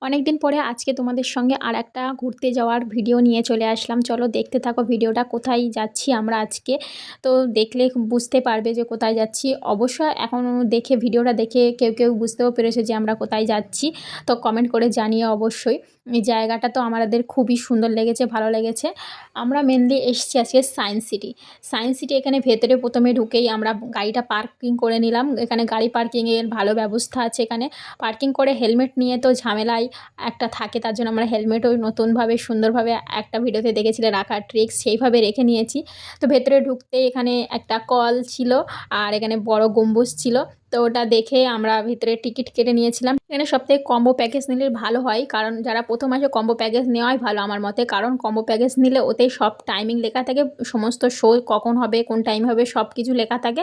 অনেক দিন পরে আজকে তোমাদের সঙ্গে আর একটা ঘুরতে যাওয়ার ভিডিও নিয়ে চলে আসলাম। চলো দেখতে থাকো ভিডিওটা, কোথায় যাচ্ছি আমরা আজকে। তো দেখলে বুঝতে পারবে যে কোথায় যাচ্ছি। অবশ্য এখন দেখে ভিডিওটা দেখে কেউ কেউ বুঝতেও পেরেছে যে আমরা কোথায় যাচ্ছি। তো কমেন্ট করে জানিয়ে অবশ্যই। এই জায়গাটা তো আমাদের খুবই সুন্দর লেগেছে, ভালো লেগেছে। আমরা মেনলি এসেছি আজকে সায়েন্স সিটি। সায়েন্স সিটি এখানে ভেতরে প্রথমে ঢুকেই আমরা গাড়িটা পার্কিং করে নিলাম। এখানে গাড়ি পার্কিংয়ের ভালো ব্যবস্থা আছে। এখানে পার্কিং করে হেলমেট নিয়ে তো ঝামেলাই একটা থাকে, তার জন্য আমরা হেলমেটও নতুনভাবে সুন্দরভাবে একটা ভিডিওতে দেখেছিলে রাখার ট্রিক্স, সেইভাবে রেখে নিয়েছি। তো ভেতরে ঢুকতেই এখানে একটা কল ছিল আর এখানে বড় গম্বুজ ছিল। তো ওটা দেখে আমরা ভিতরে টিকিট কেটে নিয়েছিলাম। এখানে সবথেকে কম্বো প্যাকেজ নিলে ভালো হয়, কারণ যারা প্রথম আসে কম্বো প্যাকেজ নেওয়াই ভালো আমার মতে। কারণ কম্বো প্যাকেজ নিলে ওতেই সব টাইমিং লেখা থাকে, সমস্ত শো কখন হবে, কোন টাইম হবে, সব কিছু লেখা থাকে।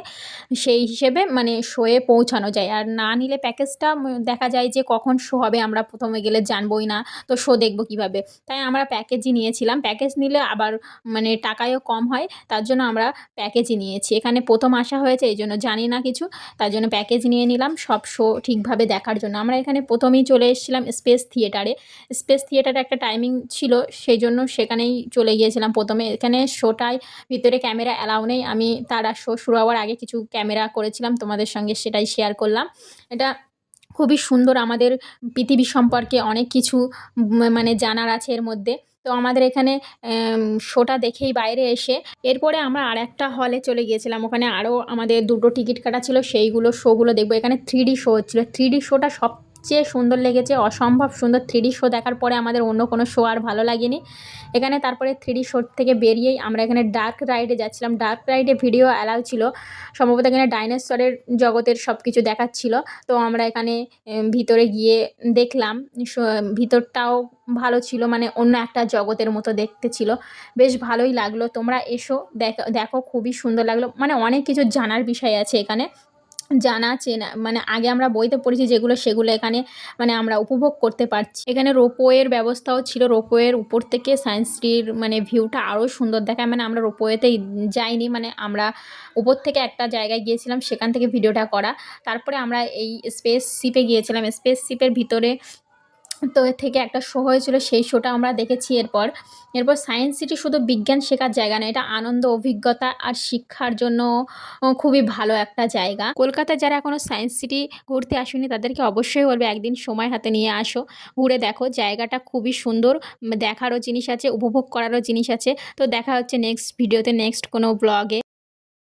সেই হিসেবে মানে শোয়ে পৌঁছানো যায়। আর না নিলে প্যাকেজটা দেখা যায় যে কখন শো হবে আমরা প্রথমে গেলে জানবই না, তো শো দেখবো কিভাবে। তাই আমরা প্যাকেজই নিয়েছিলাম। প্যাকেজ নিলে আবার মানে টাকায়ও কম হয়, তার জন্য আমরা প্যাকেজই নিয়েছি। এখানে প্রথম আসা হয়েছে, এই জন্য জানি না কিছু, তার জন্য প্যাকেজ নিয়ে নিলাম সব শো ঠিকভাবে দেখার জন্য। আমরা এখানে প্রথমেই চলে এসেছিলাম স্পেস থিয়েটারে। স্পেস থিয়েটারে একটা টাইমিং ছিল, সেই জন্য সেখানেই চলে গিয়েছিলাম প্রথমে। এখানে শোটায় ভিতরে ক্যামেরা অ্যালাউ নেই। আমি তারা শো শুরু হওয়ার আগে কিছু ক্যামেরা করেছিলাম, তোমাদের সঙ্গে সেটাই শেয়ার করলাম। এটা খুবই সুন্দর। আমাদের পৃথিবী সম্পর্কে অনেক কিছু মানে জানার আছে এর মধ্যে। তো আমাদের এখানে শোটা দেখেই বাইরে এসে এরপরে আমরা আরেকটা হলে চলে গিয়েছিলাম। ওখানে আরও আমাদের দুটো টিকিট কাটা ছিল, সেইগুলো শোগুলো দেখবো। এখানে 3D শো হচ্ছিলো। 3D শোটা সবচেয়ে সুন্দর লেগেছে, অসম্ভব সুন্দর। 3D শো দেখার পরে আমাদের অন্য কোনো শো আর ভালো লাগেনি এখানে। তারপরে 3D শো থেকে বেরিয়েই আমরা এখানে ডার্ক রাইডে যাচ্ছিলাম। ডার্ক রাইডে ভিডিও অ্যালাউ ছিল সম্ভবত। এখানে ডাইনোসরের জগতের সব কিছু দেখাচ্ছিল। তো আমরা এখানে ভিতরে গিয়ে দেখলাম। ভিতরটাও ভালো ছিল, মানে অন্য একটা জগতের মতো দেখতে ছিল। বেশ ভালোই লাগলো। তোমরা এসো, দেখো দেখো, খুবই সুন্দর লাগলো। মানে অনেক কিছু জানার বিষয় আছে এখানে, জানা চেনা, মানে আগে আমরা বইতে পড়েছি যেগুলো, সেগুলো এখানে মানে আমরা উপভোগ করতে পারছি। এখানে রোপওয়ের ব্যবস্থাও ছিল। রোপওয়ের উপর থেকে সায়েন্স সিটির মানে ভিউটা আরও সুন্দর দেখায়। মানে আমরা রোপওয়েতে যাইনি, মানে আমরা উপর থেকে একটা জায়গায় গিয়েছিলাম, সেখান থেকে ভিডিওটা করা। তারপরে আমরা এই স্পেস শিপে গিয়েছিলাম। স্পেস শিপের ভিতরে তো এর থেকে একটা শো হয়েছিল, সেই শোটা আমরা দেখেছি। এরপর সায়েন্স সিটি শুধু বিজ্ঞান শেখার জায়গা না, এটা আনন্দ, অভিজ্ঞতা আর শিক্ষার জন্য খুবই ভালো একটা জায়গা। কলকাতায় যারা এখনও সায়েন্স সিটি ঘুরতে আসেনি তাদেরকে অবশ্যই বলবে একদিন সময় হাতে নিয়ে আসো, ঘুরে দেখো। জায়গাটা খুবই সুন্দর, দেখারও জিনিস আছে, উপভোগ করারও জিনিস আছে। তো দেখা হচ্ছে নেক্সট ভিডিওতে, নেক্সট কোনো ব্লগে।